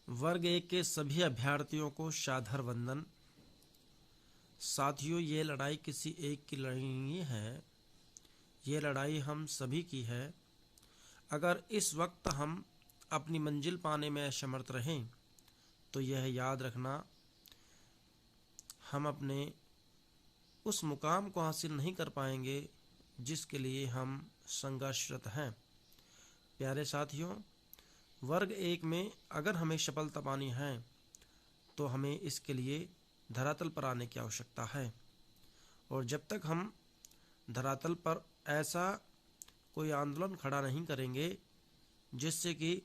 वर्ग 1 के सभी अभ्यर्थियों को सादर वंदन। साथियों, ये लड़ाई किसी एक की लड़ाई नहीं है, ये लड़ाई हम सभी की है। अगर इस वक्त हम अपनी मंजिल पाने में असमर्थ रहें तो यह याद रखना, हम अपने उस मुकाम को हासिल नहीं कर पाएंगे जिसके लिए हम संघर्षरत हैं। प्यारे साथियों, वर्ग 1 में अगर हमें सफलता पानी है तो हमें इसके लिए धरातल पर आने की आवश्यकता है। और जब तक हम धरातल पर ऐसा कोई आंदोलन खड़ा नहीं करेंगे जिससे कि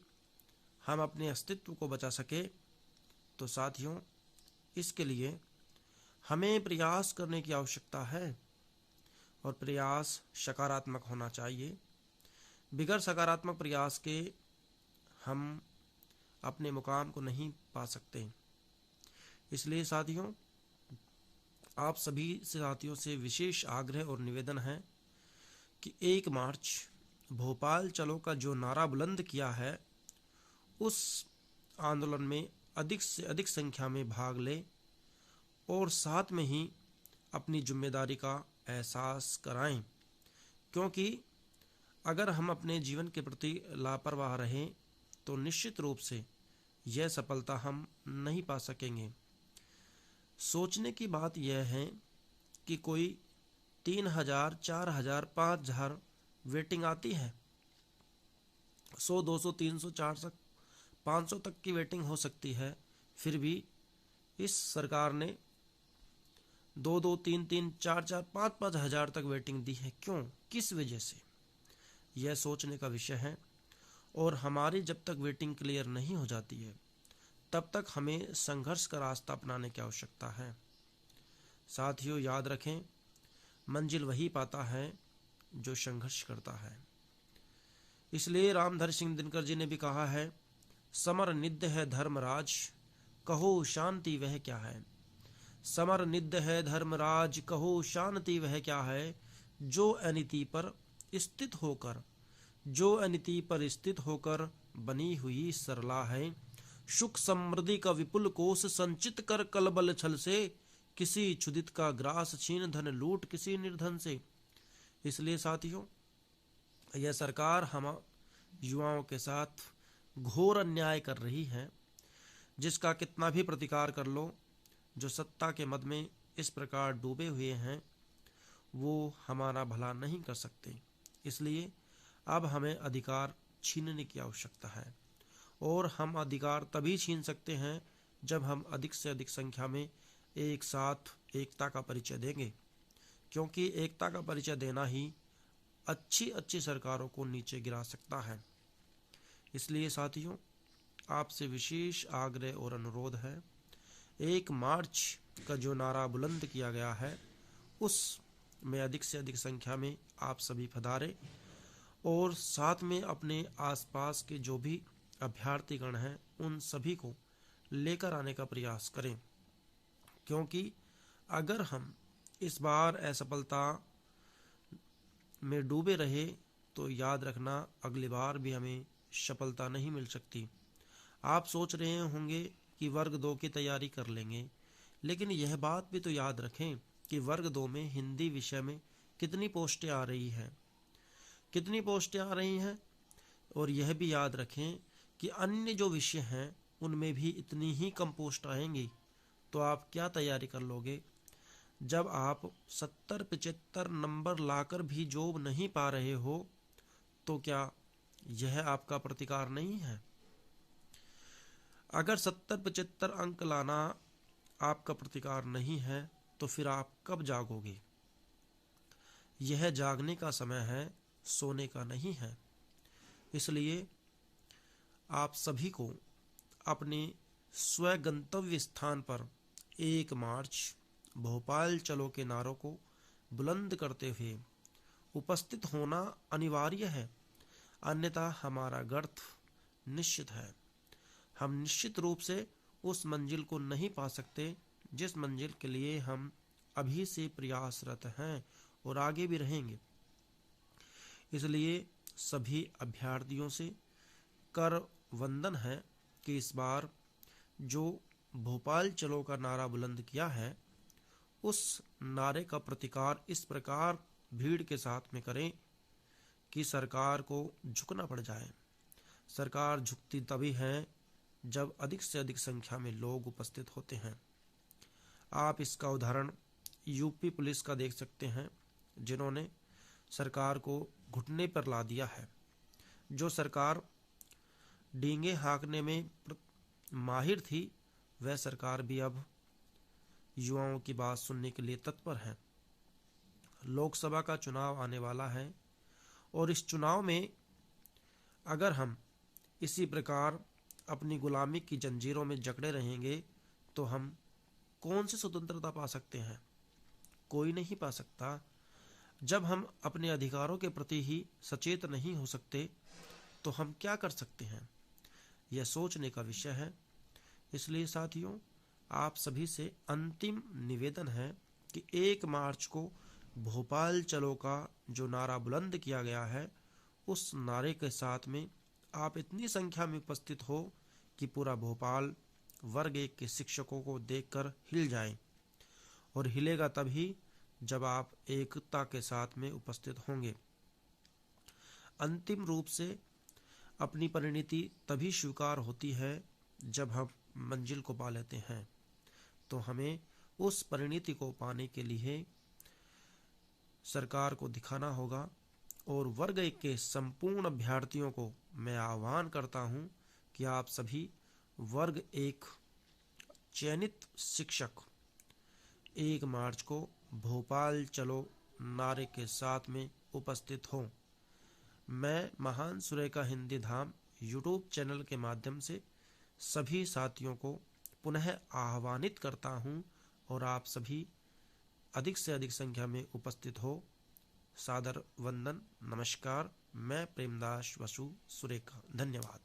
हम अपने अस्तित्व को बचा सके, तो साथियों इसके लिए हमें प्रयास करने की आवश्यकता है। और प्रयास सकारात्मक होना चाहिए। बिगैर सकारात्मक प्रयास के हम अपने मुकाम को नहीं पा सकते। इसलिए साथियों, आप सभी साथियों से विशेष आग्रह और निवेदन है कि 1 मार्च भोपाल चलो का जो नारा बुलंद किया है, उस आंदोलन में अधिक से अधिक संख्या में भाग लें और साथ में ही अपनी जिम्मेदारी का एहसास कराएं। क्योंकि अगर हम अपने जीवन के प्रति लापरवाह रहें तो निश्चित रूप से यह सफलता हम नहीं पा सकेंगे। सोचने की बात यह है कि कोई 3000, 4000, 5000 वेटिंग आती है, 100, 200, 300, 400, 500 तक की वेटिंग हो सकती है। फिर भी इस सरकार ने 2-2, 3-3, 4-4, 5-5 हजार तक वेटिंग दी है। क्यों, किस वजह से, यह सोचने का विषय है। और हमारी जब तक वेटिंग क्लियर नहीं हो जाती है तब तक हमें संघर्ष का रास्ता अपनाने की आवश्यकता है। साथियों, याद रखें, मंजिल वही पाता है जो संघर्ष करता है। इसलिए रामधर सिंह दिनकर जी ने भी कहा है, समर नित्य है धर्मराज, कहो शांति वह क्या है। समर नित्य है धर्मराज, कहो शांति वह क्या है। जो अनिति पर स्थित होकर, जो अनिति पर स्थित होकर बनी हुई सरला है। सुख समृद्धि का विपुल कोष संचित कर कलबल छल से, किसी क्षुदित का ग्रास छीन धन लूट किसी निर्धन से। इसलिए साथियों, यह सरकार हम युवाओं के साथ घोर अन्याय कर रही है, जिसका कितना भी प्रतिकार कर लो, जो सत्ता के मद में इस प्रकार डूबे हुए हैं वो हमारा भला नहीं कर सकते। इसलिए अब हमें अधिकार छीनने की आवश्यकता है। और हम अधिकार तभी छीन सकते हैं जब हम अधिक से अधिक संख्या में एक साथ एकता का परिचय देंगे। क्योंकि एकता का परिचय देना ही अच्छी अच्छी सरकारों को नीचे गिरा सकता है। इसलिए साथियों, आपसे विशेष आग्रह और अनुरोध है, 1 मार्च का जो नारा बुलंद किया गया है उस में अधिक से अधिक संख्या में आप सभी पधारें और साथ में अपने आसपास के जो भी अभ्यर्थीगण हैं उन सभी को लेकर आने का प्रयास करें। क्योंकि अगर हम इस बार असफलता में डूबे रहे तो याद रखना, अगली बार भी हमें सफलता नहीं मिल सकती। आप सोच रहे होंगे कि वर्ग 2 की तैयारी कर लेंगे, लेकिन यह बात भी तो याद रखें कि वर्ग 2 में हिंदी विषय में कितनी पोस्टें आ रही हैं, कितनी पोस्टें आ रही हैं। और यह भी याद रखें कि अन्य जो विषय हैं उनमें भी इतनी ही कम पोस्ट आएंगी। तो आप क्या तैयारी कर लोगे जब आप 70-75 नंबर लाकर भी जॉब नहीं पा रहे हो? तो क्या यह आपका प्रतिकार नहीं है? अगर 70-75 अंक लाना आपका प्रतिकार नहीं है तो फिर आप कब जागोगे? यह जागने का समय है, सोने का नहीं है। इसलिए आप सभी को अपने स्व गंतव्य स्थान पर 1 मार्च भोपाल चलो के नारों को बुलंद करते हुए उपस्थित होना अनिवार्य है, अन्यथा हमारा गर्त निश्चित है। हम निश्चित रूप से उस मंजिल को नहीं पा सकते जिस मंजिल के लिए हम अभी से प्रयासरत हैं और आगे भी रहेंगे। इसलिए सभी अभ्यर्थियों से कर वंदन है कि इस बार जो भोपाल चलो का नारा बुलंद किया है, उस नारे का प्रतिकार इस प्रकार भीड़ के साथ में करें कि सरकार को झुकना पड़ जाए। सरकार झुकती तभी है जब अधिक से अधिक संख्या में लोग उपस्थित होते हैं। आप इसका उदाहरण यूपी पुलिस का देख सकते हैं, जिन्होंने सरकार को घुटने पर ला दिया है। जो सरकार डींगे हाँकने में माहिर थी, वह सरकार भी अब युवाओं की बात सुनने के लिए तत्पर है। लोकसभा का चुनाव आने वाला है और इस चुनाव में अगर हम इसी प्रकार अपनी गुलामी की जंजीरों में जकड़े रहेंगे तो हम कौन सी स्वतंत्रता पा सकते हैं? कोई नहीं पा सकता। जब हम अपने अधिकारों के प्रति ही सचेत नहीं हो सकते तो हम क्या कर सकते हैं? यह सोचने का विषय है। इसलिए साथियों, आप सभी से अंतिम निवेदन है कि 1 मार्च को भोपाल चलो का जो नारा बुलंद किया गया है, उस नारे के साथ में आप इतनी संख्या में उपस्थित हो कि पूरा भोपाल वर्ग 1 के शिक्षकों को देखकर हिल जाए। और हिलेगा तभी जब आप एकता के साथ में उपस्थित होंगे। अंतिम रूप से अपनी परिणति तभी स्वीकार होती है जब हम मंजिल को पा लेते हैं। तो हमें उस परिणति को पाने के लिए सरकार को दिखाना होगा। और वर्ग 1 के संपूर्ण अभ्यर्थियों को मैं आह्वान करता हूं कि आप सभी वर्ग 1 चयनित शिक्षक 1 मार्च को भोपाल चलो नारे के साथ में उपस्थित हों। मैं महान सुरेखा हिंदी धाम यूट्यूब चैनल के माध्यम से सभी साथियों को पुनः आह्वानित करता हूं और आप सभी अधिक से अधिक संख्या में उपस्थित हो। सादर वंदन, नमस्कार। मैं प्रेमदास वसु सुरेखा। धन्यवाद।